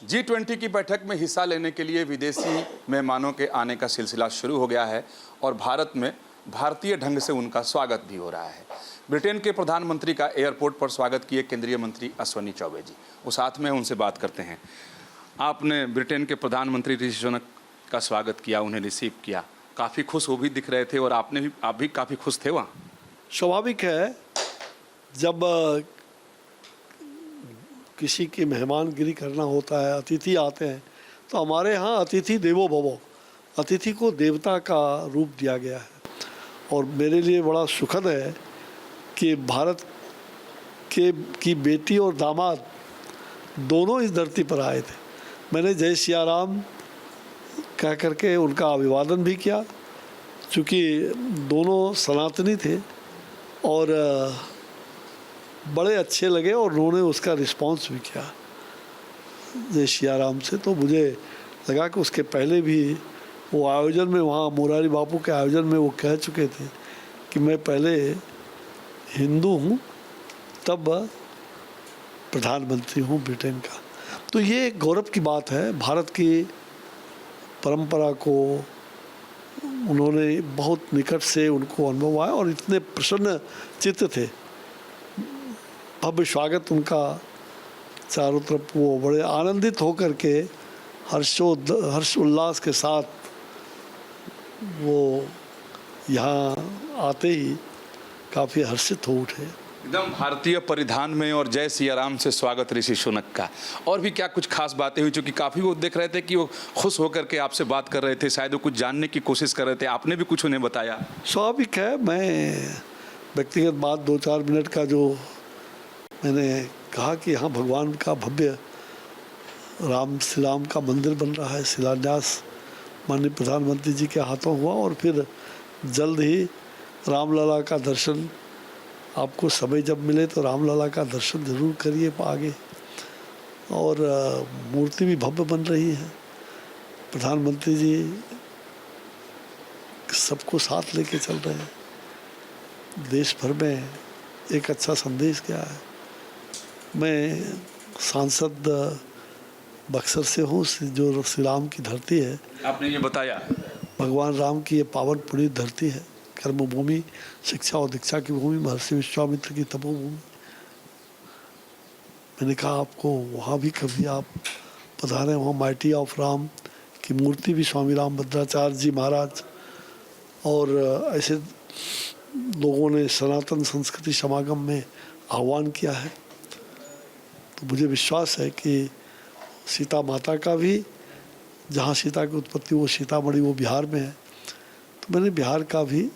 G20 की बैठक में हिस्सा लेने के लिए विदेशी मेहमानों के आने का सिलसिला शुरू हो गया है और भारत में भारतीय ढंग से उनका स्वागत भी हो रहा है। ब्रिटेन के प्रधानमंत्री का एयरपोर्ट पर स्वागत किए केंद्रीय मंत्री अश्विनी चौबे जी। वो साथ में उनसे बात करते हैं। आपने ब्रिटेन के प्रधानमंत्री ऋषि सुनक का स्वागत किया, उन्हें रिसीव किया, काफ़ी खुश वो भी दिख रहे थे और आप भी काफ़ी खुश थे वहाँ। स्वाभाविक है, जब किसी की मेहमानगिरी करना होता है, अतिथि आते हैं, तो हमारे यहाँ अतिथि देवो भवो, अतिथि को देवता का रूप दिया गया है। और मेरे लिए बड़ा सुखद है कि भारत की बेटी और दामाद दोनों इस धरती पर आए थे। मैंने जय सिया राम कह करके उनका अभिवादन भी किया, चूँकि दोनों सनातनी थे और बड़े अच्छे लगे और उन्होंने उसका रिस्पांस भी किया जय सिया राम से। तो मुझे लगा कि उसके पहले भी वो आयोजन में, वहाँ मोरारी बापू के आयोजन में वो कह चुके थे कि मैं पहले हिंदू हूँ, तब प्रधानमंत्री हूँ ब्रिटेन का। तो ये एक गौरव की बात है। भारत की परंपरा को उन्होंने बहुत निकट से उनको अनुभव आया और इतने प्रसन्न चित्त थे। भव्य स्वागत उनका चारों तरफ, वो बड़े आनंदित होकर के हर्ष उल्लास के साथ वो यहाँ आते ही काफ़ी हर्षित हो उठे। एकदम भारतीय परिधान में और जय सिया राम से स्वागत ऋषि सुनक का। और भी क्या कुछ खास बातें हुई, क्योंकि काफ़ी वो देख रहे थे कि वो खुश होकर के आपसे बात कर रहे थे, शायद वो कुछ जानने की कोशिश कर रहे थे, आपने भी कुछ उन्हें बताया? स्वाभाविक है, मैं व्यक्तिगत बात 2-4 मिनट का जो मैंने कहा कि यहाँ भगवान का भव्य श्री राम का मंदिर बन रहा है, शिलान्यास माननीय प्रधानमंत्री जी के हाथों हुआ और फिर जल्द ही रामलला का दर्शन, आपको समय जब मिले तो रामलला का दर्शन जरूर करिए आगे। और मूर्ति भी भव्य बन रही है। प्रधानमंत्री जी सबको साथ लेके चल रहे हैं। देश भर में एक अच्छा संदेश गया है। मैं सांसद बक्सर से हूँ, जो श्री राम की धरती है। आपने ये बताया, भगवान राम की ये पावन पुण्य धरती है, कर्मभूमि, शिक्षा और दीक्षा की भूमि, महर्षि विश्वामित्र की तपोभूमि। मैंने कहा आपको वहाँ भी कभी आप पधारें। वहाँ माइटी ऑफ राम की मूर्ति भी स्वामी रामभद्राचार्य जी महाराज और ऐसे लोगों ने सनातन संस्कृति समागम में आह्वान किया है। तो मुझे विश्वास है कि सीता माता का भी, जहाँ सीता की उत्पत्ति वो सीतामढ़ी, वो बिहार में है, तो मैंने बिहार का भी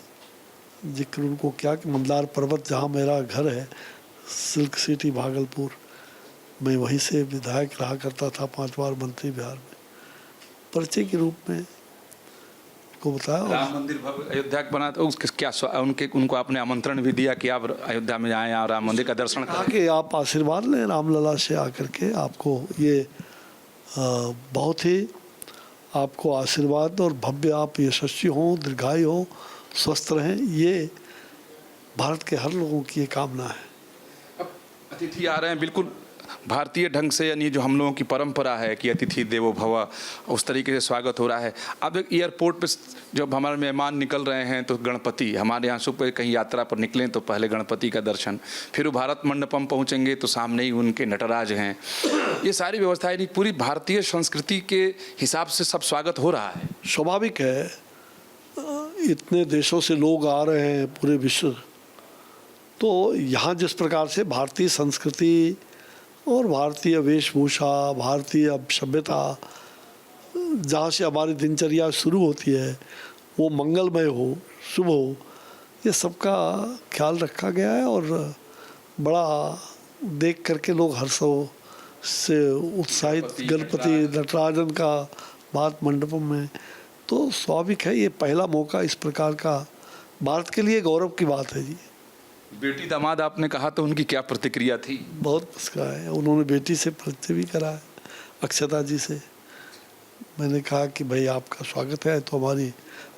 जिक्र उनको किया कि मंदार पर्वत जहाँ मेरा घर है, सिल्क सिटी भागलपुर, मैं वहीं से विधायक रहा करता था, 5 बार मंत्री बिहार में, परिचय के रूप में उनको बताया। राम मंदिर भव्य अयोध्या बना, तो उसके क्या उनको आपने आमंत्रण भी दिया कि आप अयोध्या में आएँ और राम मंदिर का दर्शन करें? कि आप आशीर्वाद लें रामलला से आकर के, आपको ये बहुत ही आपको आशीर्वाद और भव्य, आप यशस्वी हों, दीर्घायु हो, स्वस्थ रहें, ये भारत के हर लोगों की ये कामना है। अब अतिथि आ रहे हैं बिल्कुल भारतीय ढंग से, यानी जो हम लोगों की परंपरा है कि अतिथि देवो भव, उस तरीके से स्वागत हो रहा है। अब एयरपोर्ट पे जब हमारे मेहमान निकल रहे हैं तो गणपति, हमारे यहाँ से कहीं यात्रा पर निकलें तो पहले गणपति का दर्शन, फिर वो भारत मंडपम पहुँचेंगे तो सामने ही उनके नटराज हैं। ये सारी व्यवस्थाएं पूरी भारतीय संस्कृति के हिसाब से सब स्वागत हो रहा है। स्वाभाविक है, इतने देशों से लोग आ रहे हैं पूरे विश्व, तो यहाँ जिस प्रकार से भारतीय संस्कृति और भारतीय वेशभूषा, भारतीय सभ्यता, जहाँ से हमारी दिनचर्या शुरू होती है वो मंगलमय हो, शुभ हो, ये सबका ख्याल रखा गया है। और बड़ा देख करके लोग हर्षों से उत्साहित, गणपति नटराजन का भारत मंडपम में, तो स्वाभाविक है ये पहला मौका इस प्रकार का भारत के लिए गौरव की बात है जी। बेटी दामाद आपने कहा तो उनकी क्या प्रतिक्रिया थी? बहुत मुस्कुराए है, उन्होंने बेटी से परिचय भी करा है, अक्षता जी से। मैंने कहा कि भाई आपका स्वागत है, तो हमारी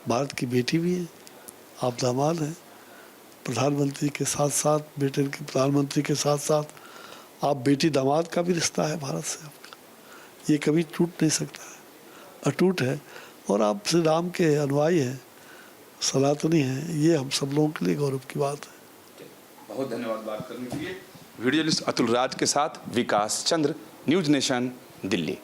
भारत की बेटी भी है, आप दामाद हैं, प्रधानमंत्री के साथ साथ, ब्रिटेन के प्रधानमंत्री के साथ साथ आप बेटी दामाद का भी रिश्ता है भारत से आपका। ये कभी टूट नहीं सकता है, अटूट है। और आप श्री राम के अनुयायी हैं, सनातनी हैं, ये हम सब लोगों के लिए गौरव की बात है। बहुत धन्यवाद बात करने के लिए। वीडियो जर्नलिस्ट अतुल राज के साथ विकास चंद्र, न्यूज नेशन, दिल्ली।